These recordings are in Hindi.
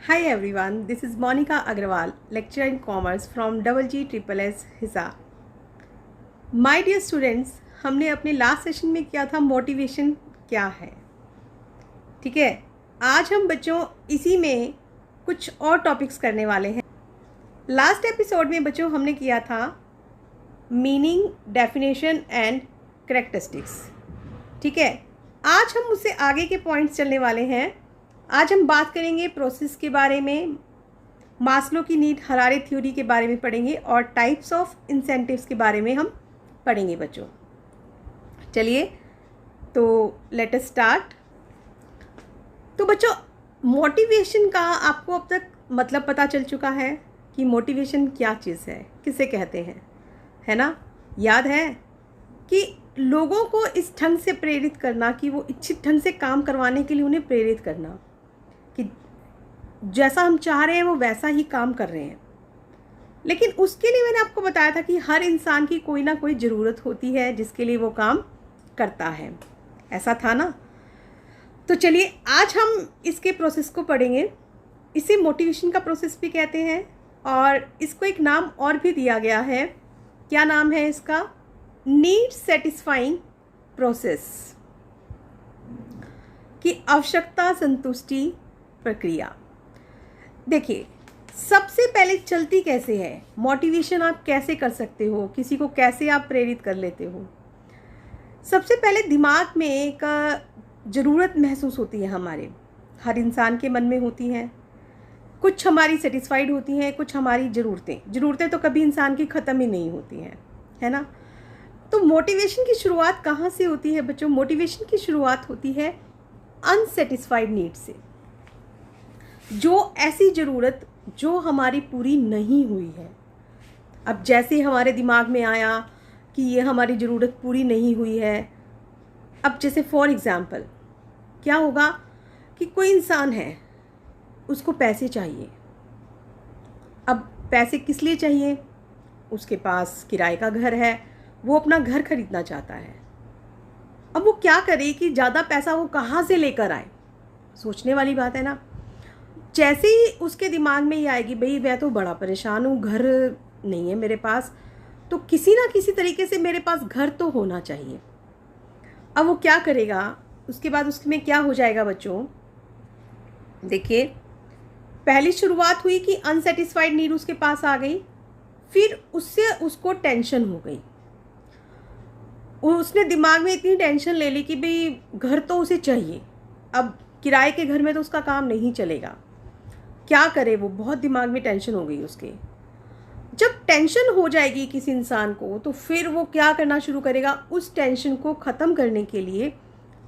Hi everyone, this is Monica Agrawal, lecturer in commerce from GGSS Hisar. My dear students, हमने अपने लास्ट सेशन में किया था मोटिवेशन क्या है। ठीक है, आज हम बच्चों इसी में कुछ और टॉपिक्स करने वाले हैं। लास्ट एपिसोड में बच्चों हमने किया था मीनिंग, डेफिनेशन एंड कैरेक्टरिस्टिक्स। ठीक है, आज हम उससे आगे के पॉइंट्स चलने वाले हैं। आज हम बात करेंगे प्रोसेस के बारे में, मास्लो की नीड हरारे थ्योरी के बारे में पढ़ेंगे और टाइप्स ऑफ इंसेंटिव्स के बारे में हम पढ़ेंगे बच्चों। चलिए तो लेट अस स्टार्ट। तो बच्चों, मोटिवेशन का आपको अब तक मतलब पता चल चुका है कि मोटिवेशन क्या चीज़ है, किसे कहते हैं, है ना। याद है कि लोगों को इस ढंग से प्रेरित करना कि वो इच्छित ढंग से काम करवाने के लिए उन्हें प्रेरित करना कि जैसा हम चाह रहे हैं वो वैसा ही काम कर रहे हैं। लेकिन उसके लिए मैंने आपको बताया था कि हर इंसान की कोई ना कोई ज़रूरत होती है जिसके लिए वो काम करता है, ऐसा था ना। तो चलिए आज हम इसके प्रोसेस को पढ़ेंगे। इसे मोटिवेशन का प्रोसेस भी कहते हैं और इसको एक नाम और भी दिया गया है। क्या नाम है इसका? नीड सेटिस्फाइंग प्रोसेस, की आवश्यकता संतुष्टि प्रक्रिया। देखिए, सबसे पहले चलती कैसे है मोटिवेशन, आप कैसे कर सकते हो, किसी को कैसे आप प्रेरित कर लेते हो। सबसे पहले दिमाग में एक ज़रूरत महसूस होती है, हमारे हर इंसान के मन में होती हैं। कुछ हमारी सेटिस्फाइड होती हैं, कुछ हमारी ज़रूरतें तो कभी इंसान की ख़त्म ही नहीं होती हैं, है ना। तो मोटिवेशन की शुरुआत कहाँ से होती है बच्चों? मोटिवेशन की शुरुआत होती है अनसेटिस्फाइड नीड से। जो ऐसी ज़रूरत जो हमारी पूरी नहीं हुई है। अब जैसे हमारे दिमाग में आया कि ये हमारी ज़रूरत पूरी नहीं हुई है। अब जैसे फॉर एग्ज़ाम्पल क्या होगा कि कोई इंसान है, उसको पैसे चाहिए। अब पैसे किस लिए चाहिए? उसके पास किराए का घर है, वो अपना घर खरीदना चाहता है। अब वो क्या करे कि ज़्यादा पैसा वो कहाँ से लेकर आए? सोचने वाली बात है ना। जैसे ही उसके दिमाग में ये आएगी, भाई मैं तो बड़ा परेशान हूँ, घर नहीं है मेरे पास, तो किसी ना किसी तरीके से मेरे पास घर तो होना चाहिए। अब वो क्या करेगा? उसके बाद उसमें क्या हो जाएगा बच्चों? देखिए, पहली शुरुआत हुई कि अनसेटिस्फाइड नीड उसके पास आ गई, फिर उससे उसको टेंशन हो गई। उसने दिमाग में इतनी टेंशन ले ली कि भाई घर तो उसे चाहिए। अब किराए के घर में तो उसका काम नहीं चलेगा, क्या करे वो? बहुत दिमाग में टेंशन हो गई उसके। जब टेंशन हो जाएगी किसी इंसान को, तो फिर वो क्या करना शुरू करेगा? उस टेंशन को ख़त्म करने के लिए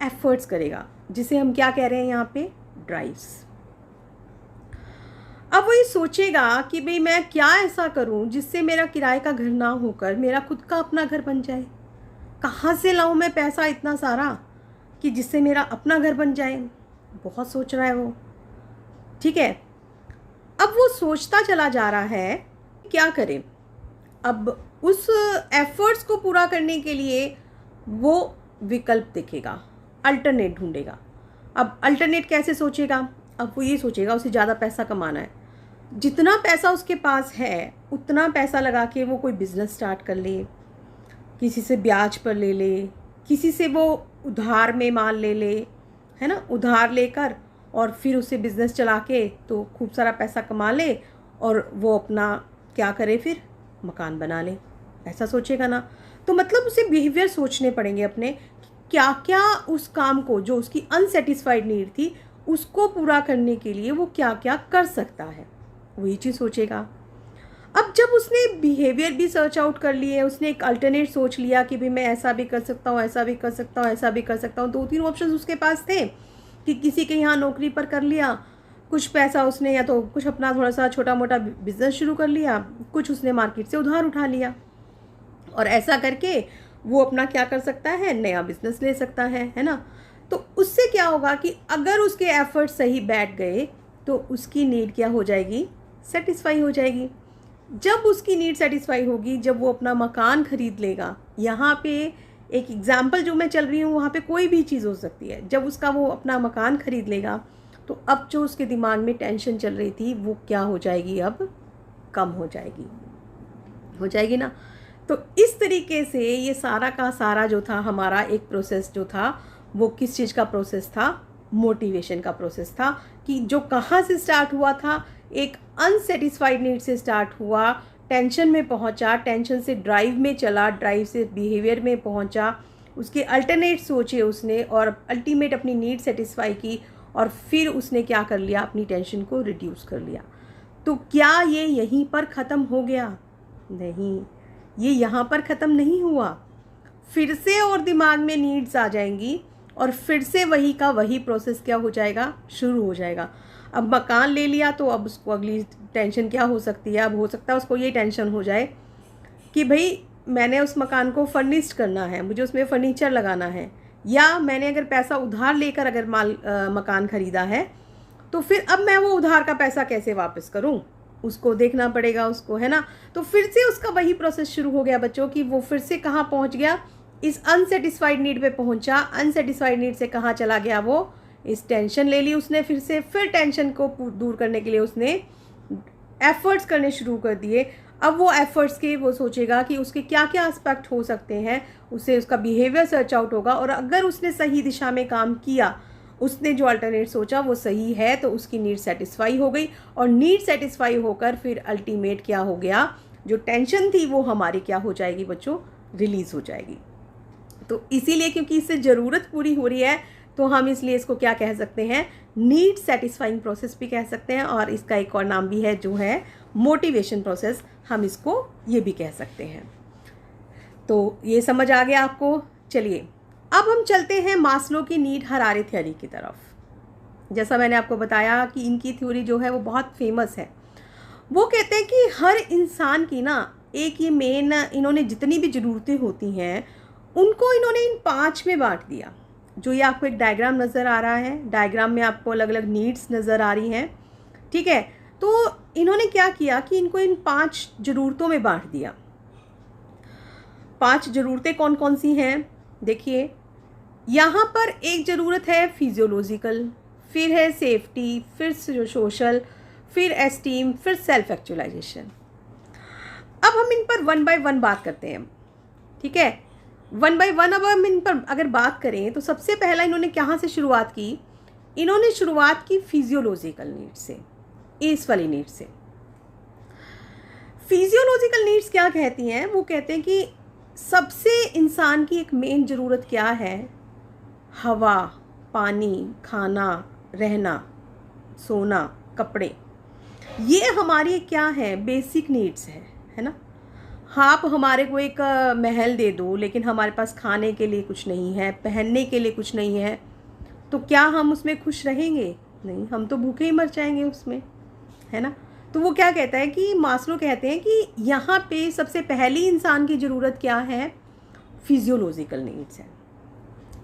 एफर्ट्स करेगा, जिसे हम क्या कह रहे हैं यहाँ पे? ड्राइव्स। अब वो ये सोचेगा कि भाई मैं क्या ऐसा करूँ जिससे मेरा किराए का घर ना होकर मेरा खुद का अपना घर बन जाए। कहाँ से लाऊं मैं पैसा इतना सारा कि जिससे मेरा अपना घर बन जाए? बहुत सोच रहा है वो। ठीक है, अब वो सोचता चला जा रहा है, क्या करे? अब उस एफर्ट्स को पूरा करने के लिए वो विकल्प देखेगा, अल्टरनेट ढूंढेगा। अब अल्टरनेट कैसे सोचेगा? अब वो ये सोचेगा उसे ज़्यादा पैसा कमाना है। जितना पैसा उसके पास है उतना पैसा लगा के वो कोई बिज़नेस स्टार्ट कर ले, किसी से ब्याज पर ले ले, किसी से वो उधार में माल ले ले, है ना, उधार लेकर, और फिर उसे बिज़नेस चला के तो खूब सारा पैसा कमा ले और वो अपना क्या करे फिर? मकान बना ले। ऐसा सोचेगा ना। तो मतलब उसे बिहेवियर सोचने पड़ेंगे अपने, क्या क्या उस काम को, जो उसकी अनसेटिस्फाइड नीड थी, उसको पूरा करने के लिए वो क्या क्या कर सकता है, वही चीज़ सोचेगा। अब जब उसने बिहेवियर भी सर्च आउट कर लिए, उसने एक अल्टरनेट सोच लिया कि भाई मैं ऐसा भी कर सकता हूँ, ऐसा भी कर सकता हूँ, ऐसा भी कर सकता हूँ। 2-3 ऑप्शन उसके पास थे कि किसी के यहाँ नौकरी पर कर लिया, कुछ पैसा उसने या तो कुछ अपना थोड़ा सा छोटा मोटा बिजनेस शुरू कर लिया, कुछ उसने मार्केट से उधार उठा लिया, और ऐसा करके वो अपना क्या कर सकता है? नया बिजनेस ले सकता है ना। तो उससे क्या होगा कि अगर उसके एफर्ट सही बैठ गए तो उसकी नीड क्या हो जाएगी? सेटिस्फाई हो जाएगी। जब उसकी नीड सेटिस्फाई होगी, जब वो अपना मकान खरीद लेगा, यहाँ पे एक एग्जाम्पल जो मैं चल रही हूँ, वहाँ पे कोई भी चीज़ हो सकती है। जब उसका वो अपना मकान खरीद लेगा तो अब जो उसके दिमाग में टेंशन चल रही थी वो क्या हो जाएगी, अब कम हो जाएगी ना। तो इस तरीके से ये सारा का सारा जो था हमारा एक प्रोसेस जो था वो किस चीज़ का प्रोसेस था, मोटिवेशन का प्रोसेस था, कि जो कहाँ से स्टार्ट हुआ था, एक अनसेटिस्फाइड नीड से स्टार्ट हुआ, टेंशन में पहुँचा, टेंशन से ड्राइव में चला, ड्राइव से बिहेवियर में पहुँचा, उसके अल्टरनेट सोचे उसने और अल्टीमेट अपनी नीड सेटिस्फाई की, और फिर उसने क्या कर लिया, अपनी टेंशन को रिड्यूस कर लिया। तो क्या ये यहीं पर ख़त्म हो गया? नहीं, ये यहाँ पर ख़त्म नहीं हुआ। फिर से और दिमाग में नीड्स आ जाएंगी और फिर से वही का वही प्रोसेस क्या हो जाएगा, शुरू हो जाएगा। अब मकान ले लिया तो अब उसको अगली टेंशन क्या हो सकती है, अब हो सकता है उसको ये टेंशन हो जाए कि भाई मैंने उस मकान को फर्निश्ड करना है, मुझे उसमें फर्नीचर लगाना है, या मैंने अगर पैसा उधार लेकर अगर मकान ख़रीदा है तो फिर अब मैं वो उधार का पैसा कैसे वापस करूं, उसको देखना पड़ेगा उसको, है ना। तो फिर से उसका वही प्रोसेस शुरू हो गया बच्चों कि वो फिर से कहाँ पहुँच गया, इस अनसेटिस्फाइड नीड पे पहुँचा। अनसेटिस्फाइड नीड से कहाँ चला गया, वो इस टेंशन ले ली उसने, फिर से फिर टेंशन को दूर करने के लिए उसने एफर्ट्स करने शुरू कर दिए। अब वो एफर्ट्स के वो सोचेगा कि उसके क्या क्या एस्पेक्ट हो सकते हैं, उसे उसका बिहेवियर सर्च आउट होगा, और अगर उसने सही दिशा में काम किया, उसने जो अल्टरनेट सोचा वो सही है, तो उसकी नीड सेटिस्फाई हो गई, और नीड सेटिस्फाई होकर फिर अल्टीमेट क्या हो गया, जो टेंशन थी वो हमारी क्या हो जाएगी बच्चों, रिलीज़ हो जाएगी। तो इसीलिए क्योंकि इससे ज़रूरत पूरी हो रही है तो हम इसलिए इसको क्या कह सकते हैं, नीड सेटिस्फाइंग प्रोसेस भी कह सकते हैं, और इसका एक और नाम भी है जो है मोटिवेशन प्रोसेस, हम इसको ये भी कह सकते हैं। तो ये समझ आ गया आपको। चलिए अब हम चलते हैं मास्लो की नीड हरारे थ्योरी की तरफ। जैसा मैंने आपको बताया कि इनकी थ्योरी जो है वो बहुत फेमस है। वो कहते हैं कि हर इंसान की ना एक ये मेन, इन्होंने जितनी भी ज़रूरतें होती हैं उनको इन्होंने इन 5 में बांट दिया। जो ये आपको एक डायग्राम नज़र आ रहा है, डायग्राम में आपको अलग अलग नीड्स नज़र आ रही हैं, ठीक है। तो इन्होंने क्या किया कि इनको इन 5 ज़रूरतों में बांट दिया। 5 ज़रूरतें कौन कौन सी हैं, देखिए यहाँ पर एक ज़रूरत है फिजियोलॉजिकल, फिर है सेफ्टी, फिर सोशल, फिर एस्टीम, फिर सेल्फ एक्चुअलाइजेशन। अब हम इन पर 1 बाय 1 बात करते हैं, ठीक है। 1 बाय 1 अब हम इन पर अगर बात करें तो सबसे पहला इन्होंने कहाँ से शुरुआत की, इन्होंने शुरुआत की फिजियोलॉजिकल नीड से, इस वाली नीड से। फिजियोलॉजिकल नीड्स क्या कहती हैं, वो कहते हैं कि सबसे इंसान की एक मेन ज़रूरत क्या है, हवा, पानी, खाना, रहना, सोना, कपड़े, ये हमारी क्या है, बेसिक नीड्स है ना। आप हमारे को एक महल दे दो लेकिन हमारे पास खाने के लिए कुछ नहीं है, पहनने के लिए कुछ नहीं है, तो क्या हम उसमें खुश रहेंगे? नहीं, हम तो भूखे ही मर जाएंगे उसमें, है ना। तो वो क्या कहता है कि मास्लो कहते हैं कि यहाँ पे सबसे पहली इंसान की ज़रूरत क्या है, फिजियोलॉजिकल नीड्स है।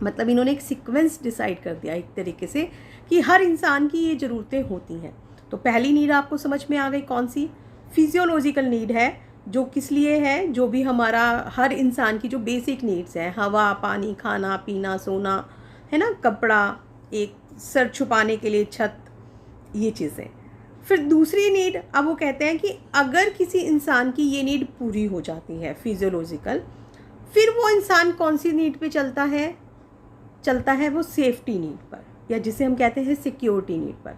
मतलब इन्होंने एक सीक्वेंस डिसाइड कर दिया एक तरीके से कि हर इंसान की ये ज़रूरतें होती हैं। तो पहली नीड आपको समझ में आ गई कौन सी, फिजियोलॉजिकल नीड है, जो किस लिए है, जो भी हमारा हर इंसान की जो बेसिक नीड्स हैं, हवा, पानी, खाना पीना, सोना, है ना, कपड़ा, एक सर छुपाने के लिए छत, ये चीज़ें। फिर दूसरी नीड, अब वो कहते हैं कि अगर किसी इंसान की ये नीड पूरी हो जाती है फिजियोलॉजिकल, फिर वो इंसान कौन सी नीड पे चलता है वो सेफ्टी नीड पर, या जिसे हम कहते हैं सिक्योरिटी नीड पर।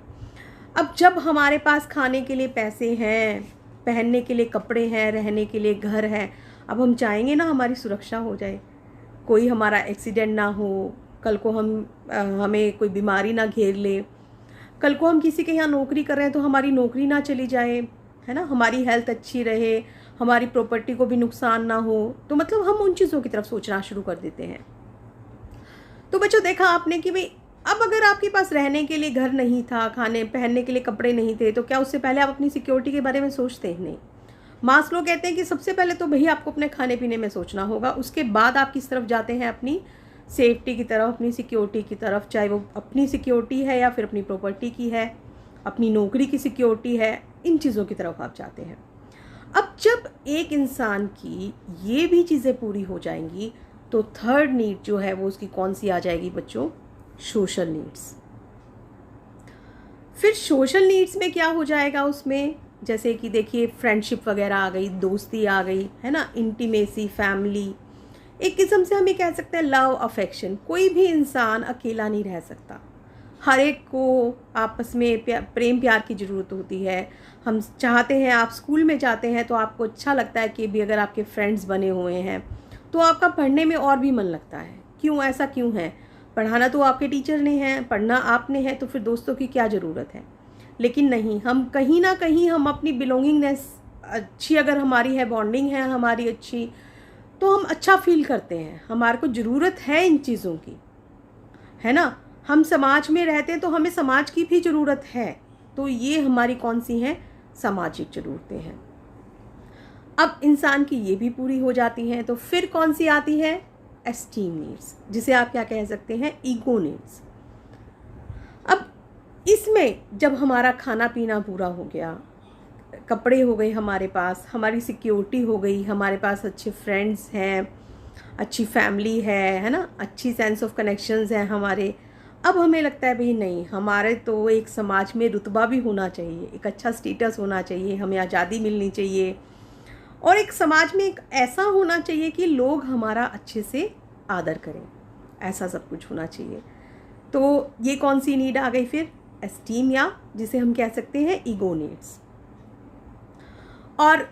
अब जब हमारे पास खाने के लिए पैसे हैं, पहनने के लिए कपड़े हैं, रहने के लिए घर है, अब हम चाहेंगे ना हमारी सुरक्षा हो जाए, कोई हमारा एक्सीडेंट ना हो, कल को हमें कोई बीमारी ना घेर ले, कल को हम किसी के यहाँ नौकरी कर रहे हैं तो हमारी नौकरी ना चली जाए, है ना, हमारी हेल्थ अच्छी रहे, हमारी प्रॉपर्टी को भी नुकसान ना हो। तो मतलब हम उन चीज़ों की तरफ सोचना शुरू कर देते हैं। तो बच्चों देखा आपने कि भाई अब अगर आपके पास रहने के लिए घर नहीं था, खाने पहनने के लिए कपड़े नहीं थे, तो क्या उससे पहले आप अपनी सिक्योरिटी के बारे में सोचते हैं? नहीं। मास्लो कहते हैं कि सबसे पहले तो भैया आपको अपने खाने पीने में सोचना होगा, उसके बाद आप किस तरफ जाते हैं, अपनी सेफ्टी की तरफ, अपनी सिक्योरिटी की तरफ, चाहे वो अपनी सिक्योरिटी है या फिर अपनी प्रॉपर्टी की है, अपनी नौकरी की सिक्योरिटी है, इन चीज़ों की तरफ आप जाते हैं। अब जब एक इंसान की ये भी चीज़ें पूरी हो जाएंगी तो थर्ड नीड जो है वो उसकी कौन सी आ जाएगी बच्चों, सोशल नीड्स। फिर सोशल नीड्स में क्या हो जाएगा उसमें, जैसे कि देखिए फ्रेंडशिप वगैरह आ गई, दोस्ती आ गई, है ना, इंटीमेसी, फैमिली, एक किस्म से हम ये कह सकते हैं लव अफेक्शन। कोई भी इंसान अकेला नहीं रह सकता, हर एक को आपस में प्रेम प्यार की ज़रूरत होती है। हम चाहते हैं, आप स्कूल में जाते हैं तो आपको अच्छा लगता है कि भी अगर आपके फ्रेंड्स बने हुए हैं तो आपका पढ़ने में और भी मन लगता है। क्यों, ऐसा क्यों है? पढ़ाना तो आपके टीचर ने है, पढ़ना आपने है, तो फिर दोस्तों की क्या ज़रूरत है? लेकिन नहीं, हम कहीं ना कहीं हम अपनी बिलोंगिंगनेस अच्छी अगर हमारी है, बॉन्डिंग है हमारी अच्छी, तो हम अच्छा फील करते हैं। हमारे को ज़रूरत है इन चीज़ों की, है ना। हम समाज में रहते हैं तो हमें समाज की भी ज़रूरत है। तो ये हमारी कौन सी हैं? सामाजिक ज़रूरतें हैं। अब इंसान की ये भी पूरी हो जाती हैं तो फिर कौन सी आती है? एस्टीम नीड्स, जिसे आप क्या कह सकते हैं? Ego needs. अब इसमें जब हमारा खाना पीना पूरा हो गया, कपड़े हो गए हमारे पास, हमारी सिक्योरिटी हो गई, हमारे पास अच्छे फ्रेंड्स हैं, अच्छी फैमिली है ना, अच्छी सेंस ऑफ कनेक्शंस हैं हमारे, अब हमें लगता है भाई नहीं, हमारे तो एक समाज में रुतबा भी होना चाहिए, एक अच्छा स्टेटस होना चाहिए, हमें आज़ादी मिलनी चाहिए, और एक समाज में एक ऐसा होना चाहिए कि लोग हमारा अच्छे से आदर करें, ऐसा सब कुछ होना चाहिए। तो ये कौन सी नीड आ गई फिर? एस्टीम, या जिसे हम कह सकते हैं ईगो नीड्स। और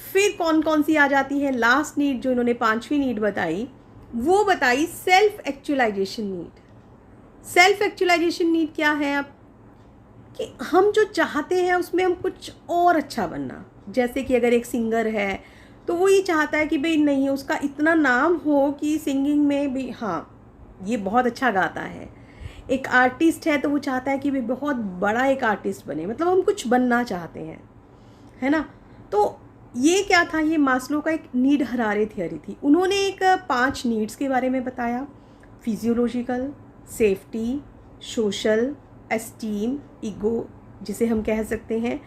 फिर कौन कौन सी आ जाती है? लास्ट नीड जो इन्होंने पांचवी नीड बताई, वो बताई self actualisation need. Self actualisation need क्या है? अब कि हम जो चाहते हैं उसमें हम कुछ और अच्छा बनना। जैसे कि अगर एक सिंगर है तो वो ये चाहता है कि भाई नहीं, उसका इतना नाम हो कि सिंगिंग में भी हाँ ये बहुत अच्छा गाता है। एक आर्टिस्ट है तो वो चाहता है कि भाई बहुत बड़ा एक आर्टिस्ट बने, मतलब हम कुछ बनना चाहते हैं, है ना। तो ये क्या था? ये मास्लो का एक नीड हरारे थियरी थी। उन्होंने एक 5 नीड्स के बारे में बताया: physiological, safety, social, esteem, ego जिसे हम कह सकते हैं,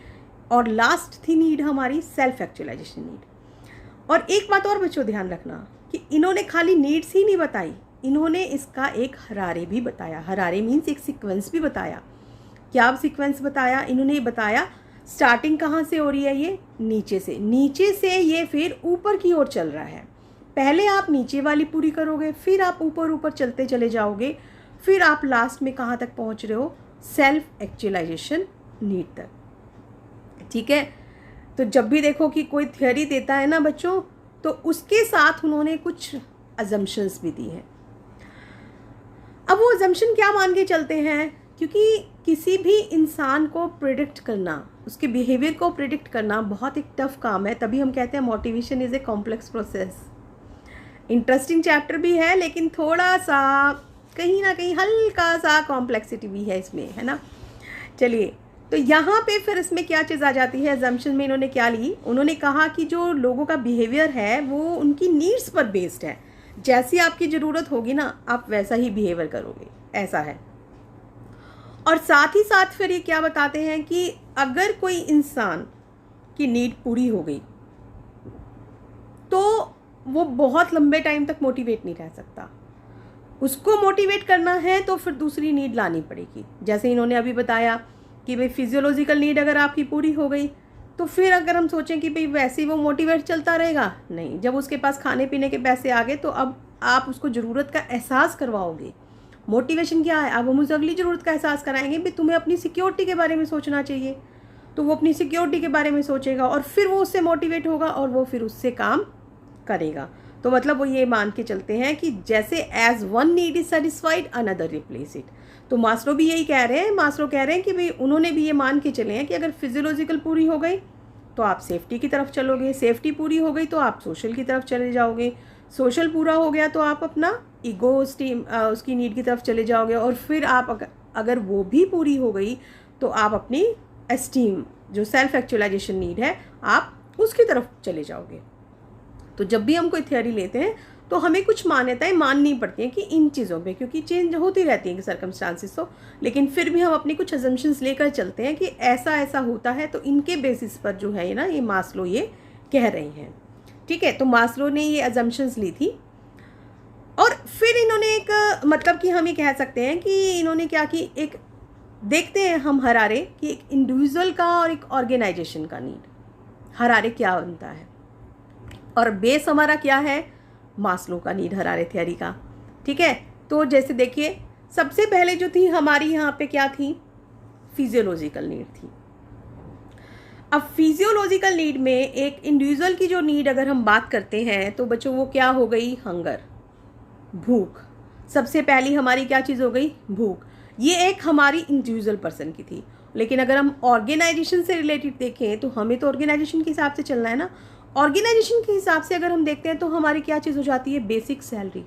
और लास्ट थी नीड हमारी सेल्फ एक्चुअलाइजेशन नीड। और एक बात और बच्चों ध्यान रखना कि इन्होंने खाली नीड्स ही नहीं बताई, इन्होंने इसका एक हरारे भी बताया। हरारे मीन्स एक सीक्वेंस भी बताया। क्या सीक्वेंस बताया? इन्होंने बताया स्टार्टिंग कहाँ से हो रही है? ये नीचे से, नीचे से ये फिर ऊपर की ओर चल रहा है। पहले आप नीचे वाली पूरी करोगे, फिर आप ऊपर ऊपर चलते चले जाओगे, फिर आप लास्ट में कहाँ तक पहुँच रहे हो? सेल्फ एक्चुअलाइजेशन नीड तक। ठीक है। तो जब भी देखो कि कोई थ्योरी देता है ना बच्चों, तो उसके साथ उन्होंने कुछ अजम्पशंस भी दी हैं। अब वो अजम्पशन क्या मान के चलते हैं? क्योंकि किसी भी इंसान को प्रिडिक्ट करना, उसके बिहेवियर को प्रिडिक्ट करना बहुत एक टफ काम है। तभी हम कहते हैं motivation is a complex process. Interesting chapter भी है, लेकिन थोड़ा सा कहीं ना कहीं हल्का सा कॉम्प्लेक्सिटी भी है इसमें, है ना। चलिए, तो यहाँ पे फिर इसमें क्या चीज़ आ जाती है? अजम्पशन में इन्होंने क्या ली? उन्होंने कहा कि जो लोगों का बिहेवियर है वो उनकी नीड्स पर बेस्ड है। जैसी आपकी ज़रूरत होगी ना, आप वैसा ही बिहेवियर करोगे, ऐसा है। और साथ ही साथ फिर ये क्या बताते हैं कि अगर कोई इंसान की नीड पूरी हो गई तो वो बहुत लंबे टाइम तक मोटिवेट नहीं रह सकता। उसको मोटिवेट करना है तो फिर दूसरी नीड लानी पड़ेगी। जैसे इन्होंने अभी बताया कि भाई फिजियोलॉजिकल नीड अगर आपकी पूरी हो गई तो फिर अगर हम सोचें कि भाई वैसे ही वो मोटिवेट चलता रहेगा, नहीं, जब उसके पास खाने पीने के पैसे आ गए तो अब आप उसको ज़रूरत का एहसास करवाओगे। मोटिवेशन क्या है? अब हम उसे अगली ज़रूरत का एहसास कराएंगे भी तुम्हें अपनी सिक्योरिटी के बारे में सोचना चाहिए, तो वो अपनी सिक्योरिटी के बारे में सोचेगा और फिर वो उससे मोटिवेट होगा और वो फिर उससे काम करेगा। तो मतलब वो ये मान के चलते हैं कि जैसे as one need is satisfied another replace it. तो मास्लो भी यही कह रहे हैं। मास्लो कह रहे हैं कि भाई उन्होंने भी ये मान के चले हैं कि अगर फिजियोलॉजिकल पूरी हो गई तो आप सेफ्टी की तरफ चलोगे, सेफ्टी पूरी हो गई तो आप सोशल की तरफ चले जाओगे, सोशल पूरा हो गया तो आप अपना ईगो स्टीम उसकी नीड की तरफ चले जाओगे, और फिर आप अगर वो भी पूरी हो गई तो आप अपनी एस्टीम जो सेल्फ एक्चुअलाइजेशन नीड है आप उसकी तरफ चले जाओगे। तो जब भी हम कोई थ्योरी लेते हैं तो हमें कुछ मान्यताएं माननी पड़ती हैं कि इन चीज़ों पे, क्योंकि चेंज होती रहती है सर्कमस्टांसिस तो, लेकिन फिर भी हम अपनी कुछ अजम्पशंस लेकर चलते हैं कि ऐसा ऐसा होता है, तो इनके बेसिस पर जो है ना ये मास्लो ये कह रही हैं। ठीक है, तो मास्लो ने ये अजम्पशंस ली थी और फिर इन्होंने एक मतलब कि हम ये कह सकते हैं कि इन्होंने क्या कि एक देखते हैं हम हरारे कि एक इंडिविजुअल का और एक ऑर्गेनाइजेशन का नीड, हरारे क्या बनता है, और बेस हमारा क्या है, मास्लो का नीड, हरारे थ्योरी का। ठीक है, तो जैसे देखिए सबसे पहले जो थी हमारी यहाँ पे क्या थी, फिजियोलॉजिकल नीड थी। अब फिजियोलॉजिकल नीड में एक इंडिविजुअल की जो नीड अगर हम बात करते हैं तो बच्चों वो क्या हो गई, हंगर, भूख। सबसे पहली हमारी क्या चीज़ हो गई, भूख। ये एक हमारी इंडिविजुअल पर्सन की थी। लेकिन अगर हम ऑर्गेनाइजेशन से रिलेटेड देखें तो हमें तो ऑर्गेनाइजेशन के हिसाब से चलना है ना। ऑर्गेनाइजेशन के हिसाब से अगर हम देखते हैं तो हमारी क्या चीज़ हो जाती है, बेसिक सैलरी,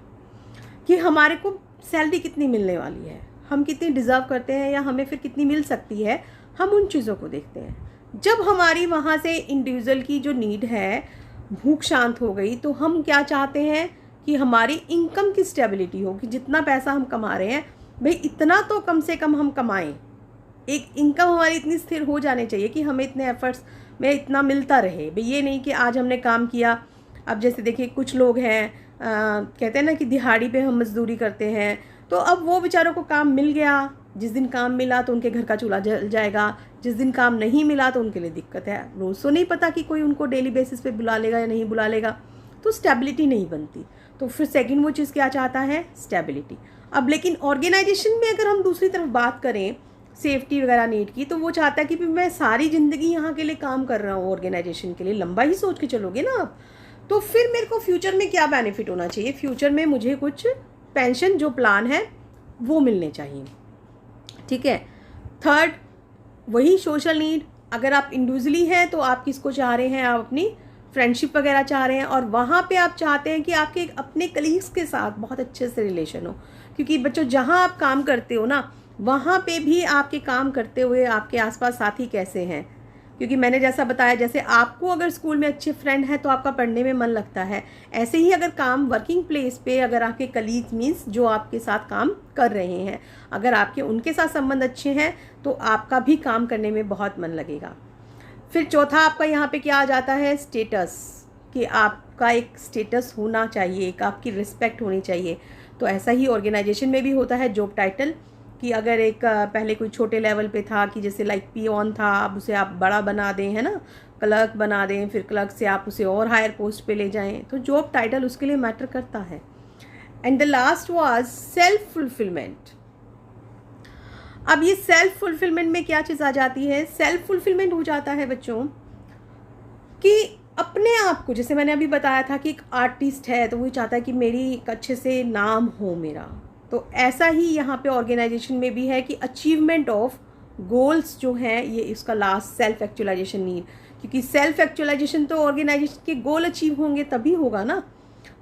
कि हमारे को सैलरी कितनी मिलने वाली है, हम कितनी डिज़र्व करते हैं या हमें फिर कितनी मिल सकती है, हम उन चीज़ों को देखते हैं। जब हमारी वहाँ से इंडिविजुअल की जो नीड है, भूख शांत हो गई, तो हम क्या चाहते हैं कि हमारी इनकम की स्टेबिलिटी हो, कि जितना पैसा हम कमा रहे हैं भाई इतना तो कम से कम हम कमाएं। एक इनकम हमारी इतनी स्थिर हो जानी चाहिए कि हमें इतने एफर्ट्स में इतना मिलता रहे। भाई ये नहीं कि आज हमने काम किया, अब जैसे देखिए कुछ लोग हैं कहते हैं ना कि दिहाड़ी पे हम मजदूरी करते हैं, तो अब वो बेचारों को काम मिल गया, जिस दिन काम मिला तो उनके घर का चूल्हा जल जाएगा, जिस दिन काम नहीं मिला तो उनके लिए दिक्कत है। रोज़ तो नहीं पता कि कोई उनको डेली बेसिस पे बुला लेगा या नहीं बुला लेगा, तो स्टेबिलिटी नहीं बनती। तो फिर सेकंड वो चीज़ क्या चाहता है, स्टेबिलिटी। अब लेकिन ऑर्गेनाइजेशन में अगर हम दूसरी तरफ बात करें सेफ्टी वगैरह नीड की, तो वो चाहता है कि मैं सारी ज़िंदगी यहाँ के लिए काम कर रहा हूँ ऑर्गेनाइजेशन के लिए, लंबा ही सोच के चलोगे ना आप, तो फिर मेरे को फ्यूचर में क्या बेनिफिट होना चाहिए, फ्यूचर में मुझे कुछ पेंशन जो प्लान है वो मिलने चाहिए। ठीक है, थर्ड वही सोशल नीड। अगर आप इंडिविजुअली हैं तो आप किसको चाह रहे हैं, आप अपनी फ्रेंडशिप वगैरह चाह रहे हैं, और वहाँ पे आप चाहते हैं कि आपके अपने कलीग्स के साथ बहुत अच्छे से रिलेशन हो, क्योंकि बच्चों जहाँ आप काम करते हो ना वहाँ पे भी आपके काम करते हुए आपके आसपास साथी कैसे हैं, क्योंकि मैंने जैसा बताया, जैसे आपको अगर स्कूल में अच्छे फ्रेंड हैं तो आपका पढ़ने में मन लगता है, ऐसे ही अगर काम वर्किंग प्लेस पे अगर आपके कलीग्स मीन्स जो आपके साथ काम कर रहे हैं, अगर आपके उनके साथ संबंध अच्छे हैं तो आपका भी काम करने में बहुत मन लगेगा। फिर चौथा आपका यहाँ पे क्या आ जाता है, स्टेटस, कि आपका एक स्टेटस होना चाहिए, एक आपकी रिस्पेक्ट होनी चाहिए। तो ऐसा ही ऑर्गेनाइजेशन में भी होता है, जॉब टाइटल, कि अगर एक पहले कोई छोटे लेवल पे था कि जैसे लाइक पियोन था, अब उसे आप बड़ा बना दें, है ना, क्लर्क बना दें, फिर क्लर्क से आप उसे और हायर पोस्ट पे ले जाएं, तो जॉब टाइटल उसके लिए मैटर करता है। And the last was self fulfilment. अब ये सेल्फ फुलफिलमेंट में क्या चीज़ आ जाती है, सेल्फ फुलफिलमेंट हो जाता है बच्चों कि अपने आप को, जैसे मैंने अभी बताया था कि एक आर्टिस्ट है तो वो चाहता है कि मेरी एक अच्छे से नाम हो मेरा, तो ऐसा ही यहाँ पे ऑर्गेनाइजेशन में भी है कि अचीवमेंट ऑफ गोल्स जो हैं, ये इसका लास्ट सेल्फ एक्चुअलाइजेशन नीड, क्योंकि सेल्फ एक्चुअलाइजेशन तो ऑर्गेनाइजेशन के गोल अचीव होंगे तभी होगा ना,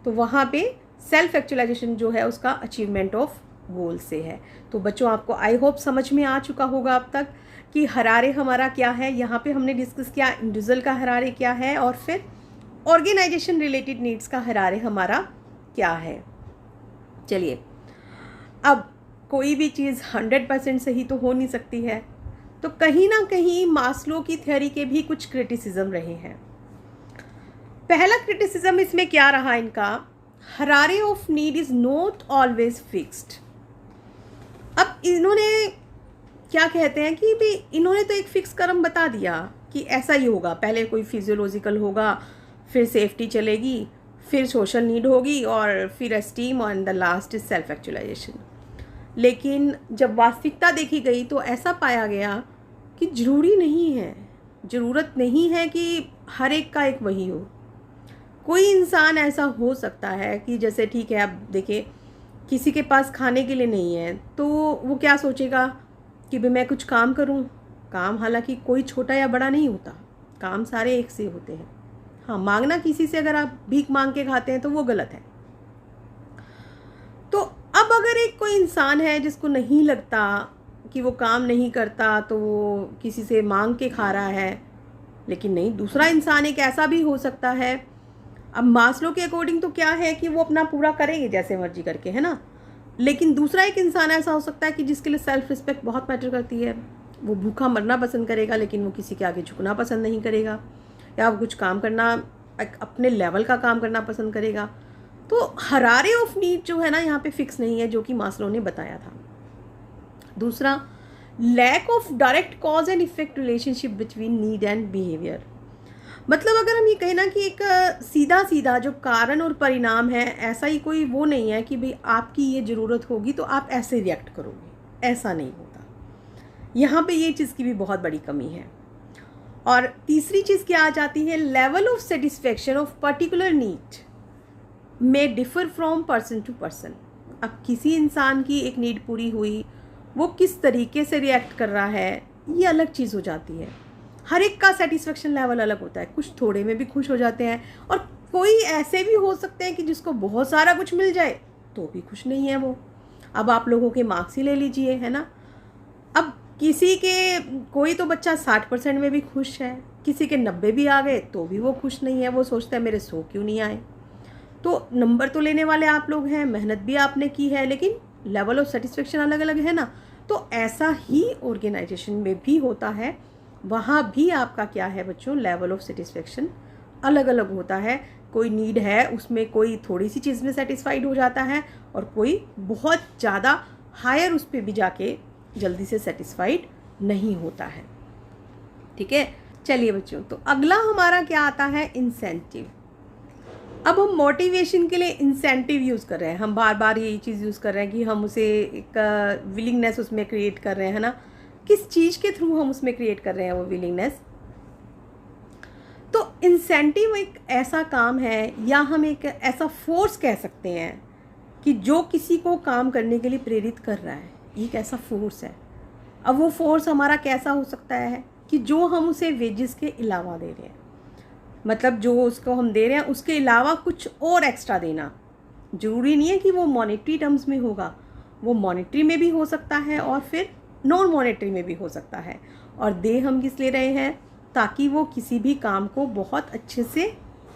तो वहाँ पे सेल्फ एक्चुअलाइजेशन जो है उसका अचीवमेंट ऑफ गोल से है। तो बच्चों आपको आई होप समझ में आ चुका होगा अब तक कि हरारे हमारा क्या है। यहाँ पे हमने डिस्कस किया इंडिविजुअल का हरारे क्या है और फिर ऑर्गेनाइजेशन रिलेटेड नीड्स का हरारे हमारा क्या है। चलिए, अब कोई भी चीज़ 100% सही तो हो नहीं सकती है, तो कहीं ना कहीं मास्लो की थ्योरी के भी कुछ क्रिटिसिज्म रहे हैं। पहला क्रिटिसिज्म इसमें क्या रहा इनका, Harare of need is not always fixed. अब इन्होंने क्या कहते हैं कि भाई इन्होंने तो एक फिक्स क्रम बता दिया कि ऐसा ही होगा, पहले कोई फिजियोलॉजिकल होगा, फिर सेफ्टी चलेगी, फिर सोशल नीड होगी, और फिर एस्टीम, और in the last is self actualisation. लेकिन जब वास्तविकता देखी गई तो ऐसा पाया गया कि ज़रूरी नहीं है, ज़रूरत नहीं है कि हर एक का एक वही हो। कोई इंसान ऐसा हो सकता है कि जैसे ठीक है, अब देखिए किसी के पास खाने के लिए नहीं है तो वो क्या सोचेगा कि भाई मैं कुछ काम करूं। काम हालांकि कोई छोटा या बड़ा नहीं होता, काम सारे एक से होते हैं। हाँ, मांगना किसी से अगर आप भीख मांग के खाते हैं तो वो गलत है। तो अब अगर एक कोई इंसान है जिसको नहीं लगता कि वो काम नहीं करता तो वो किसी से मांग के खा रहा है, लेकिन नहीं, दूसरा इंसान एक ऐसा भी हो सकता है। अब मास्लो के अकॉर्डिंग तो क्या है कि वो अपना पूरा करेंगे जैसे मर्जी करके, है ना, लेकिन दूसरा एक इंसान ऐसा हो सकता है कि जिसके लिए सेल्फ रिस्पेक्ट बहुत मैटर करती है। वो भूखा मरना पसंद करेगा लेकिन वो किसी के आगे झुकना पसंद नहीं करेगा, या वो कुछ काम करना, अपने लेवल का काम करना पसंद करेगा। तो हरारे ऑफ नीड जो है ना यहाँ पे फिक्स नहीं है, जो कि मास्लो ने बताया था। दूसरा lack of direct cause and effect relationship between need and behaviour. मतलब अगर हम ये कहें ना कि एक सीधा सीधा जो कारण और परिणाम है, ऐसा ही कोई वो नहीं है कि भाई आपकी ये ज़रूरत होगी तो आप ऐसे रिएक्ट करोगे, ऐसा नहीं होता। यहाँ पे ये चीज़ की भी बहुत बड़ी कमी है। और तीसरी चीज़ क्या आ जाती है, level of satisfaction of particular need may differ from person to person. अब किसी इंसान की एक नीड पूरी हुई, वो किस तरीके से रिएक्ट कर रहा है ये अलग चीज़ हो जाती है। हर एक का सेटिस्फेक्शन लेवल अलग होता है, कुछ थोड़े में भी खुश हो जाते हैं और कोई ऐसे भी हो सकते हैं कि जिसको बहुत सारा कुछ मिल जाए तो भी खुश नहीं है वो। अब आप लोगों के मार्क्स ही ले लीजिए, है ना। अब किसी के कोई तो बच्चा 60% में भी खुश है, किसी के 90 भी आ गए तो भी वो खुश नहीं है, वो सोचता है मेरे 100 क्यों नहीं आए। तो नंबर तो लेने वाले आप लोग हैं, मेहनत भी आपने की है, लेकिन लेवल ऑफ सेटिस्फेक्शन अलग अलग है ना। तो ऐसा ही ऑर्गेनाइजेशन में भी होता है, वहाँ भी आपका क्या है बच्चों, लेवल ऑफ सेटिस्फेक्शन अलग अलग होता है। कोई नीड है उसमें कोई थोड़ी सी चीज़ में सेटिस्फाइड हो जाता है और कोई बहुत ज़्यादा हायर उस पर भी जाके जल्दी से सेटिस्फाइड नहीं होता है। ठीक है, चलिए बच्चों, तो अगला हमारा क्या आता है, इंसेंटिव। अब हम मोटिवेशन के लिए इंसेंटिव यूज़ कर रहे हैं, हम बार बार यही चीज़ यूज़ कर रहे हैं कि हम उसे एक विलिंगनेस उसमें क्रिएट कर रहे हैं, है ना। किस चीज़ के थ्रू हम उसमें क्रिएट कर रहे हैं वो विलिंगनेस। तो इंसेंटिव एक ऐसा काम है या हम एक ऐसा फोर्स कह सकते हैं कि जो किसी को काम करने के लिए प्रेरित कर रहा है, एक ऐसा फोर्स है। अब वो फोर्स हमारा कैसा हो सकता है कि जो हम उसे वेजेस के अलावा दे रहे हैं, मतलब जो उसको हम दे रहे हैं उसके अलावा कुछ और एक्स्ट्रा देना। ज़रूरी नहीं है कि वो मॉनेटरी टर्म्स में होगा, वो मॉनेटरी में भी हो सकता है और फिर नॉन मॉनेटरी में भी हो सकता है। और दे हम किस ले रहे हैं, ताकि वो किसी भी काम को बहुत अच्छे से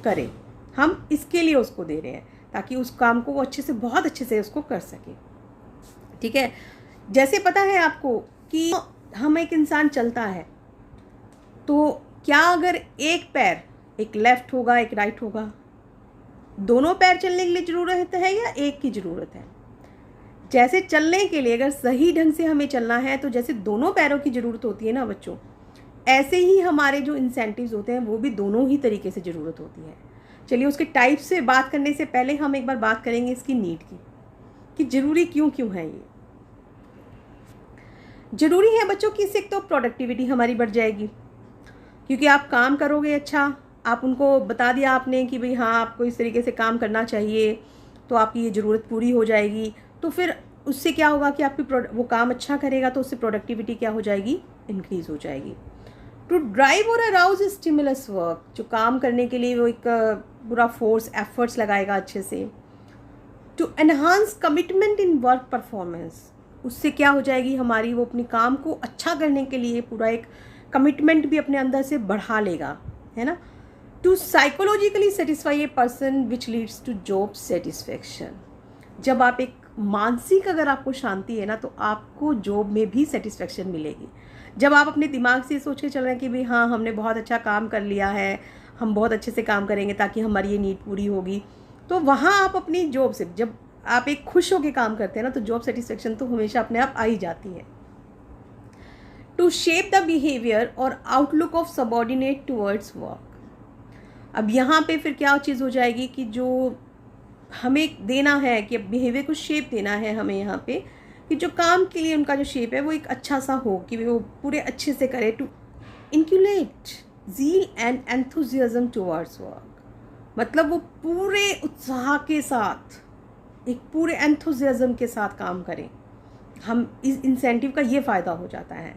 करे, हम इसके लिए उसको दे रहे हैं ताकि उस काम को वो अच्छे से, बहुत अच्छे से उसको कर सके। ठीक है, जैसे पता है आपको कि हम एक इंसान चलता है तो क्या अगर एक पैर, एक लेफ़्ट होगा एक राइट होगा, दोनों पैर चलने के लिए ज़रूरत है या एक की ज़रूरत है। जैसे चलने के लिए अगर सही ढंग से हमें चलना है तो जैसे दोनों पैरों की ज़रूरत होती है ना बच्चों, ऐसे ही हमारे जो इंसेंटिव्स होते हैं वो भी दोनों ही तरीके से ज़रूरत होती है। चलिए, उसके टाइप से बात करने से पहले हम एक बार बात करेंगे इसकी नीड की, कि ज़रूरी क्यों क्यों है ये। ज़रूरी है बच्चों कि इससे एक तो प्रोडक्टिविटी हमारी बढ़ जाएगी, क्योंकि आप काम करोगे अच्छा, आप उनको बता दिया आपने कि भाई हाँ आपको इस तरीके से काम करना चाहिए, तो आपकी ये ज़रूरत पूरी हो जाएगी। तो फिर उससे क्या होगा कि आपकी वो काम अच्छा करेगा तो उससे प्रोडक्टिविटी क्या हो जाएगी, इंक्रीज़ हो जाएगी। टू ड्राइव और अराउज स्टिमुलस वर्क, जो काम करने के लिए वो एक पूरा फोर्स एफर्ट्स लगाएगा अच्छे से। To enhance commitment in work performance, उससे क्या हो जाएगी हमारी, वो अपने काम को अच्छा करने के लिए पूरा एक कमिटमेंट भी अपने अंदर से बढ़ा लेगा, है ना। To psychologically satisfy a person which leads to job satisfaction, जब आप एक मानसिक अगर आपको शांति है ना तो आपको जॉब में भी सेटिस्फेक्शन मिलेगी। जब आप अपने दिमाग से सोच के चल रहे हैं कि भाई हाँ हमने बहुत अच्छा काम कर लिया है, हम बहुत अच्छे से काम करेंगे ताकि हमारी ये नीड पूरी होगी, तो वहाँ आप अपनी जॉब से, जब आप एक खुश होकर काम करते हैं ना तो जॉब सेटिस्फेक्शन तो हमेशा अपने आप आ ही जाती है। टू शेप द बिहेवियर और outlook of subordinate towards work, अब यहाँ पे फिर क्या चीज़ हो जाएगी कि जो हमें देना है कि बिहेवियर को शेप देना है हमें यहाँ पे, कि जो काम के लिए उनका जो शेप है वो एक अच्छा सा हो, कि वो पूरे अच्छे से करे। To inculcate zeal and enthusiasm towards work, मतलब वो पूरे उत्साह के साथ, एक पूरे एंथुजियाज्म के साथ काम करें। हम इस इंसेंटिव का ये फ़ायदा हो जाता है।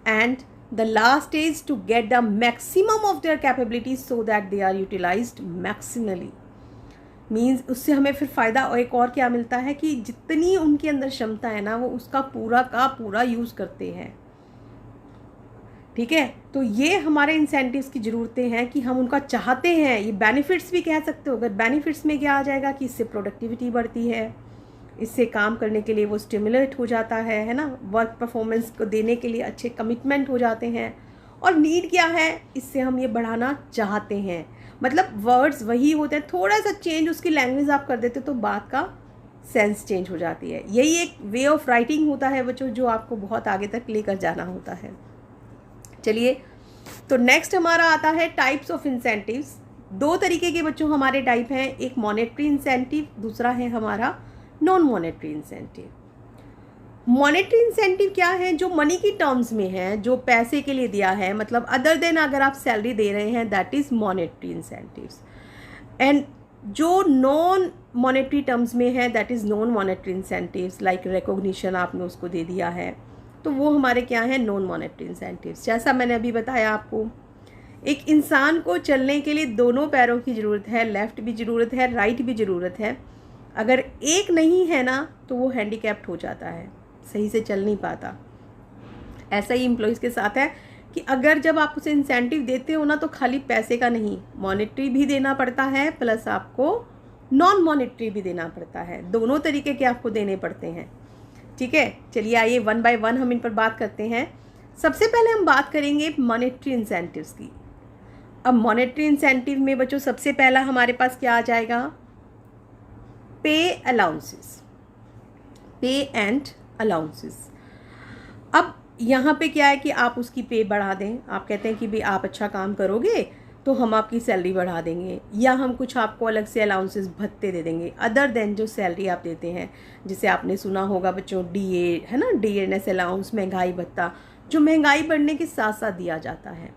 And the last is to get the maximum of their capabilities so that they are utilised maximally, means उससे हमें फिर फ़ायदा और एक और क्या मिलता है कि जितनी उनके अंदर क्षमता है ना वो उसका पूरा का पूरा यूज़ करते हैं। ठीक है, तो ये हमारे इंसेंटिव्स की ज़रूरतें हैं कि हम उनका चाहते हैं। ये बेनिफिट्स भी कह सकते हो। अगर बेनिफिट्स में क्या आ जाएगा कि इससे प्रोडक्टिविटी बढ़ती है, इससे काम करने के लिए वो स्टिमुलेट हो जाता है ना, वर्क परफॉर्मेंस को देने के लिए अच्छे कमिटमेंट हो जाते हैं। और नीड क्या है, इससे हम ये बढ़ाना चाहते हैं। मतलब वर्ड्स वही होते हैं, थोड़ा सा चेंज उसकी लैंग्वेज आप कर देते तो बात का सेंस चेंज हो जाती है। यही एक वे ऑफ राइटिंग होता है बच्चों, जो आपको बहुत आगे तक लेकर जाना होता है। चलिए, तो नेक्स्ट हमारा आता है टाइप्स ऑफ इंसेंटिव्स। दो तरीके के बच्चों हमारे टाइप हैं, एक मॉनेटरी इंसेंटिव, दूसरा है हमारा non monetary incentive. Monetary incentive क्या है? जो मनी की टर्म्स में है, जो पैसे के लिए दिया है, मतलब अदर देन अगर आप सैलरी दे रहे हैं, that is monetary incentives. And जो नॉन मॉनेटरी टर्म्स में है, that is non monetary incentives, like recognition आपने उसको दे दिया है, तो वो हमारे क्या हैं? Non monetary incentives. जैसा मैंने अभी बताया आपको, एक इंसान को चलने के लिए दोनों पैरों की ज़रूरत है, लेफ़्ट भी ज़रूरत है, राइट भी ज़रूरत है। अगर एक नहीं है ना, तो वो हैंडीकैप्ड हो जाता है, सही से चल नहीं पाता। ऐसा ही एम्प्लॉयज़ के साथ है कि अगर जब आप उसे इंसेंटिव देते हो ना, तो खाली पैसे का नहीं, मॉनेटरी भी देना पड़ता है, प्लस आपको नॉन मॉनेटरी भी देना पड़ता है। दोनों तरीके के आपको देने पड़ते हैं। ठीक है, चलिए आइए वन बाय वन हम इन पर बात करते हैं। सबसे पहले हम बात करेंगे मॉनेटरी इंसेंटिव्स की। अब मॉनेटरी इंसेंटिव में बच्चों सबसे पहला हमारे पास क्या आ जाएगा? पे अलाउंसेस, पे एंड अलाउंसेस। अब यहाँ पे क्या है कि आप उसकी पे बढ़ा दें। आप कहते हैं कि भाई आप अच्छा काम करोगे तो हम आपकी सैलरी बढ़ा देंगे, या हम कुछ आपको अलग से अलाउंसेस भत्ते दे देंगे अदर देन जो सैलरी आप देते हैं। जिसे आपने सुना होगा बच्चों, डीए है ना, डीएनएस अलाउंस, महंगाई भत्ता, जो महंगाई बढ़ने के साथ साथ दिया जाता है।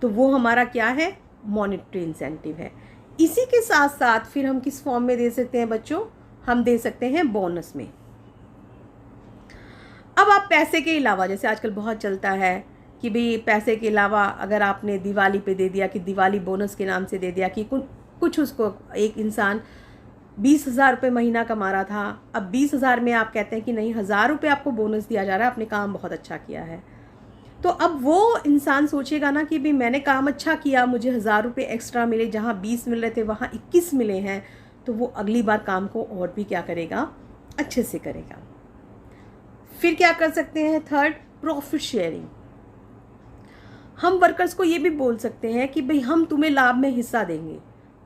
तो वो हमारा क्या है? मॉनेटरी इंसेंटिव है। इसी के साथ साथ फिर हम किस फॉर्म में दे सकते हैं बच्चों? हम दे सकते हैं बोनस में। अब आप पैसे के अलावा, जैसे आजकल बहुत चलता है कि भाई पैसे के अलावा अगर आपने दिवाली पे दे दिया, कि दिवाली बोनस के नाम से दे दिया, कि कुछ उसको, एक इंसान 20,000 रुपये महीना कमा रहा था, अब 20,000 में आप कहते हैं कि नहीं 1,000 रुपये आपको बोनस दिया जा रहा है, आपने काम बहुत अच्छा किया है। तो अब वो इंसान सोचेगा ना कि भाई मैंने काम अच्छा किया, मुझे 1,000 रुपये एक्स्ट्रा मिले, जहाँ 20 मिल रहे थे वहाँ 21 मिले हैं, तो वो अगली बार काम को और भी क्या करेगा? अच्छे से करेगा। फिर क्या कर सकते हैं? Third, profit sharing. हम वर्कर्स को ये भी बोल सकते हैं कि भाई हम तुम्हें लाभ में हिस्सा देंगे,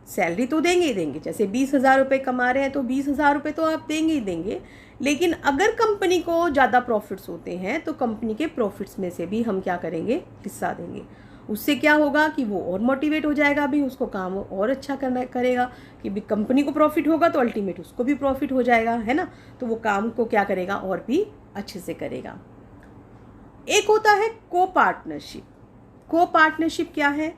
सैलरी तो देंगे ही देंगे। जैसे 20,000 रुपये कमा रहे हैं तो 20,000 रुपये तो आप देंगे ही देंगे, लेकिन अगर कंपनी को ज़्यादा प्रॉफिट्स होते हैं तो कंपनी के प्रॉफिट्स में से भी हम क्या करेंगे? हिस्सा देंगे। उससे क्या होगा कि वो और मोटिवेट हो जाएगा, भी उसको काम और अच्छा करना करेगा, कि भी कंपनी को प्रॉफिट होगा तो अल्टीमेट उसको भी प्रॉफिट हो जाएगा, है ना। तो वो काम को क्या करेगा? और भी अच्छे से करेगा। एक होता है को पार्टनरशिप। को पार्टनरशिप क्या है?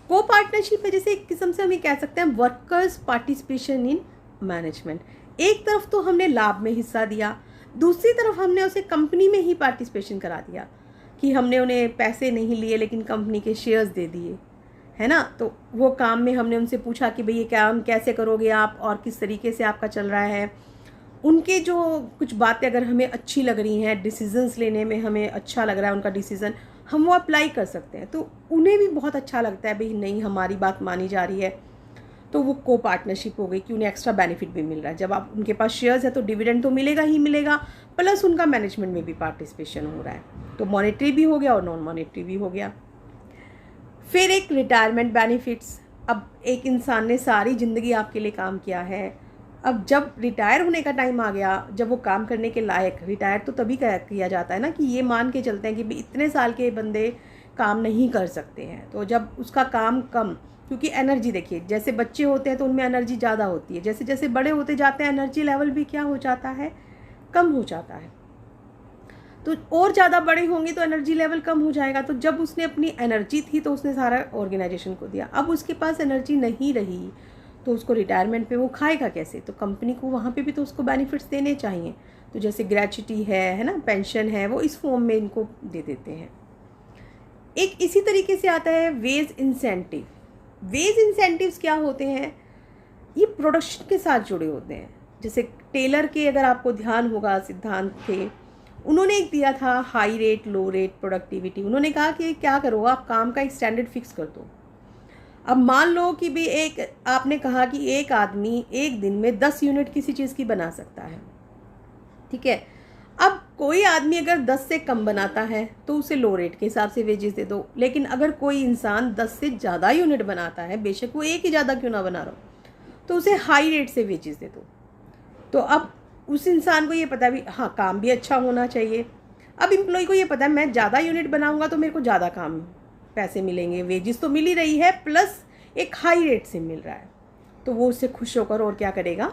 को पार्टनरशिप है, जैसे एक किस्म से हम ये कह सकते हैं वर्कर्स पार्टिसिपेशन इन मैनेजमेंट। एक तरफ तो हमने लाभ में हिस्सा दिया, दूसरी तरफ हमने उसे कंपनी में ही पार्टिसिपेशन करा दिया, कि हमने उन्हें पैसे नहीं लिए लेकिन कंपनी के शेयर्स दे दिए, है ना। तो वो काम में हमने उनसे पूछा कि भाई ये काम कैसे करोगे आप, और किस तरीके से आपका चल रहा है। उनके जो कुछ बातें अगर हमें अच्छी लग रही हैं, डिसीजंस लेने में हमें अच्छा लग रहा है उनका डिसीज़न, हम वो अप्लाई कर सकते हैं। तो उन्हें भी बहुत अच्छा लगता है, भाई नहीं हमारी बात मानी जा रही है। तो वो को पार्टनरशिप हो गई कि उन्हें एक्स्ट्रा बेनिफिट भी मिल रहा है। जब आप उनके पास शेयर्स है तो डिविडेंड तो मिलेगा ही मिलेगा, प्लस उनका मैनेजमेंट में भी पार्टिसिपेशन हो रहा है। तो मॉनेटरी भी हो गया और नॉन मॉनेटरी भी हो गया। फिर एक रिटायरमेंट बेनिफिट्स। अब एक इंसान ने सारी ज़िंदगी आपके लिए काम किया है, अब जब रिटायर होने का टाइम आ गया, जब वो काम करने के लायक, रिटायर तो तभी किया जाता है ना, कि ये मान के चलते हैं कि इतने साल के बंदे काम नहीं कर सकते हैं, तो जब उसका काम कम, क्योंकि एनर्जी देखिए, जैसे बच्चे होते हैं तो उनमें एनर्जी ज़्यादा होती है, जैसे जैसे बड़े होते जाते हैं एनर्जी लेवल भी क्या हो जाता है? कम हो जाता है। तो और ज़्यादा बड़े होंगे तो एनर्जी लेवल कम हो जाएगा। तो जब उसने अपनी एनर्जी थी तो उसने सारा ऑर्गेनाइजेशन को दिया, अब उसके पास एनर्जी नहीं रही तो उसको रिटायरमेंट पे वो खाएगा कैसे? तो कंपनी को वहाँ पे भी तो उसको बेनिफिट्स देने चाहिए। तो जैसे ग्रेच्युटी है ना, पेंशन है, वो इस फॉर्म में इनको दे देते हैं। एक इसी तरीके से आता है वेज इंसेंटिव। वेज इंसेंटिव्स क्या होते हैं? ये प्रोडक्शन के साथ जुड़े होते हैं। जैसे टेलर के अगर आपको ध्यान होगा सिद्धांत थे, उन्होंने एक दिया था हाई रेट लो रेट प्रोडक्टिविटी। उन्होंने कहा कि क्या करो, आप काम का एक स्टैंडर्ड फिक्स कर दो। अब मान लो कि भी एक आपने कहा कि एक आदमी एक दिन में 10 यूनिट किसी चीज़ की बना सकता है, ठीक है। अब कोई आदमी अगर 10 से कम बनाता है तो उसे लो रेट के हिसाब से वेजेस दे दो, लेकिन अगर कोई इंसान 10 से ज़्यादा यूनिट बनाता है, बेशक वो एक ही ज़्यादा क्यों ना बना रहा हो, तो उसे हाई रेट से वेजेस दे दो। तो अब उस इंसान को ये पता भी, हाँ काम भी अच्छा होना चाहिए। अब एम्प्लॉय को ये पता है मैं ज़्यादा यूनिट बनाऊंगा तो मेरे को ज़्यादा काम पैसे मिलेंगे, वेजेस तो मिल ही रही है प्लस एक हाई रेट से मिल रहा है, तो वो उससे खुश होकर और क्या करेगा,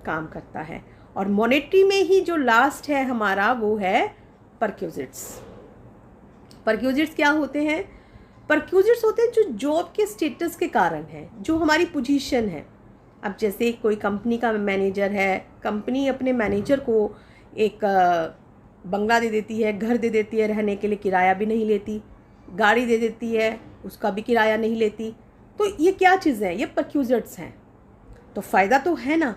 काम करता है। और मॉनेटरी में ही जो लास्ट है हमारा वो है परक्यूजिट्स। परक्यूजिट्स क्या होते हैं? परक्यूजिट्स होते हैं जो जॉब के स्टेटस के कारण है, जो हमारी पोजीशन है। अब जैसे कोई कंपनी का मैनेजर है, कंपनी अपने मैनेजर को एक बंगला दे देती है, घर दे देती है रहने के लिए, किराया भी नहीं लेती, गाड़ी दे देती है उसका भी किराया नहीं लेती। तो ये क्या चीज़ है? ये परक्यूजिट्स हैं। तो फ़ायदा तो है ना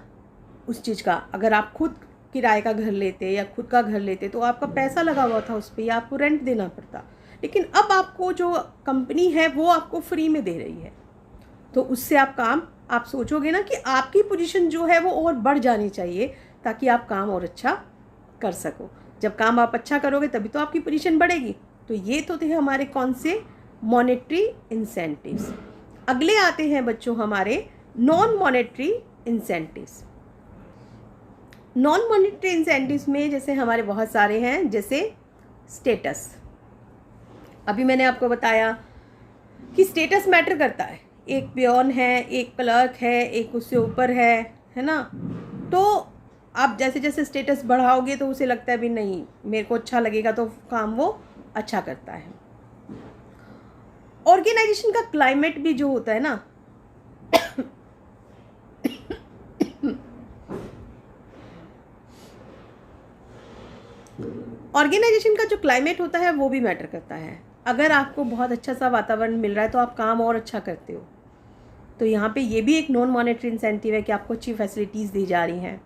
उस चीज़ का। अगर आप खुद किराए का घर लेते या खुद का घर लेते तो आपका पैसा लगा हुआ था उस पर, या आपको रेंट देना पड़ता, लेकिन अब आपको जो कंपनी है वो आपको फ्री में दे रही है। तो उससे आप सोचोगे ना कि आपकी पोजीशन जो है वो और बढ़ जानी चाहिए ताकि आप काम और अच्छा कर सको। जब काम आप अच्छा करोगे तभी तो आपकी पोजीशन बढ़ेगी। तो ये तो थे हमारे कौन से? Monetary incentives. अगले आते हैं बच्चों हमारे non monetary incentives. Non monetary incentives में जैसे हमारे बहुत सारे हैं, जैसे स्टेटस। अभी मैंने आपको बताया कि स्टेटस मैटर करता है। एक पियोन है, एक क्लर्क है, एक उससे ऊपर है ना। तो आप जैसे जैसे स्टेटस बढ़ाओगे तो उसे लगता है भी नहीं मेरे को अच्छा लगेगा, तो काम वो अच्छा करता है। ऑर्गेनाइजेशन का क्लाइमेट भी जो होता है ना ऑर्गेनाइजेशन का जो क्लाइमेट होता है वो भी मैटर करता है। अगर आपको बहुत अच्छा सा वातावरण मिल रहा है तो आप काम और अच्छा करते हो। तो यहाँ पे ये भी एक नॉन मॉनेटरी इंसेंटिव है कि आपको अच्छी फैसिलिटीज़ दी जा रही हैं।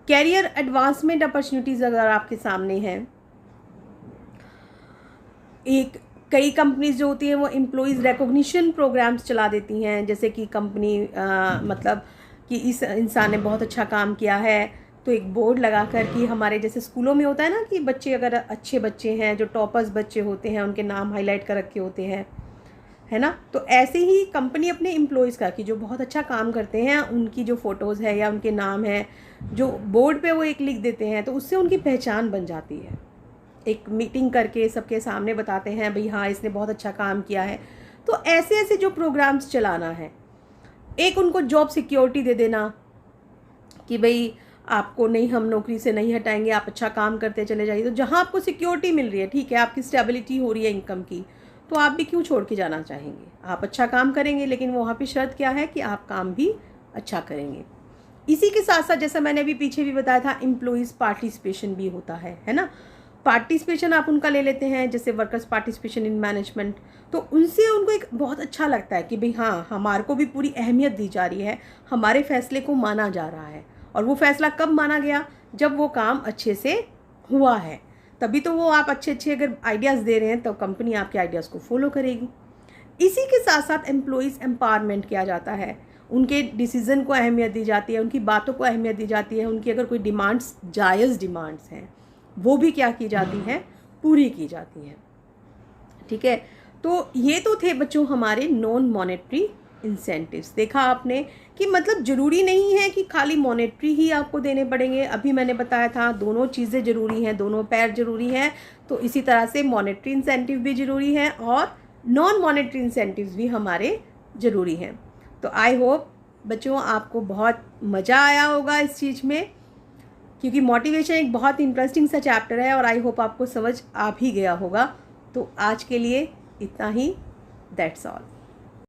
कैरियर एडवांसमेंट अपॉर्चुनिटीज़ अगर आपके सामने हैं, कई कंपनीज जो होती हैं वो एम्प्लॉइज़ रिकॉग्निशन प्रोग्राम्स चला देती हैं, जैसे कि कंपनी मतलब कि इस इंसान ने बहुत अच्छा काम किया है तो एक बोर्ड लगा कर कि हमारे जैसे स्कूलों में होता है ना कि बच्चे अगर अच्छे बच्चे हैं, जो टॉपर्स बच्चे होते हैं उनके नाम हाईलाइट कर रखे होते हैं, है ना। तो ऐसे ही कंपनी अपने एम्प्लॉइज़ का कि जो बहुत अच्छा काम करते हैं उनकी जो फ़ोटोज़ है या उनके नाम है जो बोर्ड पे वो एक लिख देते हैं, तो उससे उनकी पहचान बन जाती है। एक मीटिंग करके सबके सामने बताते हैं भाई हाँ इसने बहुत अच्छा काम किया है। तो ऐसे ऐसे जो प्रोग्राम्स चलाना है। एक उनको जॉब सिक्योरिटी दे देना कि भाई आपको नहीं, हम नौकरी से नहीं हटाएंगे, आप अच्छा काम करते चले जाइए। तो जहाँ आपको सिक्योरिटी मिल रही है, ठीक है, आपकी स्टेबिलिटी हो रही है इनकम की, तो आप भी क्यों छोड़ के जाना चाहेंगे? आप अच्छा काम करेंगे, लेकिन वहाँ पे शर्त क्या है कि आप काम भी अच्छा करेंगे। इसी के साथ साथ जैसा मैंने अभी पीछे भी बताया था, एम्प्लॉइज़ पार्टिसिपेशन भी होता है ना। पार्टिसिपेशन आप उनका ले लेते हैं जैसे वर्कर्स पार्टिसिपेशन इन मैनेजमेंट, तो उनसे उनको एक बहुत अच्छा लगता है कि भाई हाँ हमारे को भी पूरी अहमियत दी जा रही है, हमारे फैसले को माना जा रहा है। और वो फैसला कब माना गया? जब वो काम अच्छे से हुआ है, तभी तो वो आप अच्छे अच्छे अगर आइडियाज़ दे रहे हैं तो कंपनी आपके आइडियाज़ को फॉलो करेगी। इसी के साथ साथ एम्प्लॉइज़ एम्पावरमेंट किया जाता है, उनके डिसीज़न को अहमियत दी जाती है, उनकी बातों को अहमियत दी जाती है, उनकी अगर कोई डिमांड्स जायज़ डिमांड्स हैं वो भी क्या की जाती हैं, पूरी की जाती हैं। ठीक है, तो ये तो थे बच्चों हमारे नॉन मॉनेटरी इंसेंटिव्स। देखा आपने कि मतलब ज़रूरी नहीं है कि खाली मॉनेटरी ही आपको देने पड़ेंगे। अभी मैंने बताया था दोनों चीज़ें ज़रूरी हैं, दोनों पैर ज़रूरी हैं। तो इसी तरह से मॉनेटरी इंसेंटिव भी ज़रूरी है और नॉन मॉनेटरी इंसेंटिव्स भी हमारे ज़रूरी हैं। तो आई होप बच्चों आपको बहुत मज़ा आया होगा इस चीज़ में, क्योंकि मोटिवेशन एक बहुत इंटरेस्टिंग सा चैप्टर है और आई होप आपको समझ आ भी गया होगा। तो आज के लिए इतना ही, दैट्स ऑल।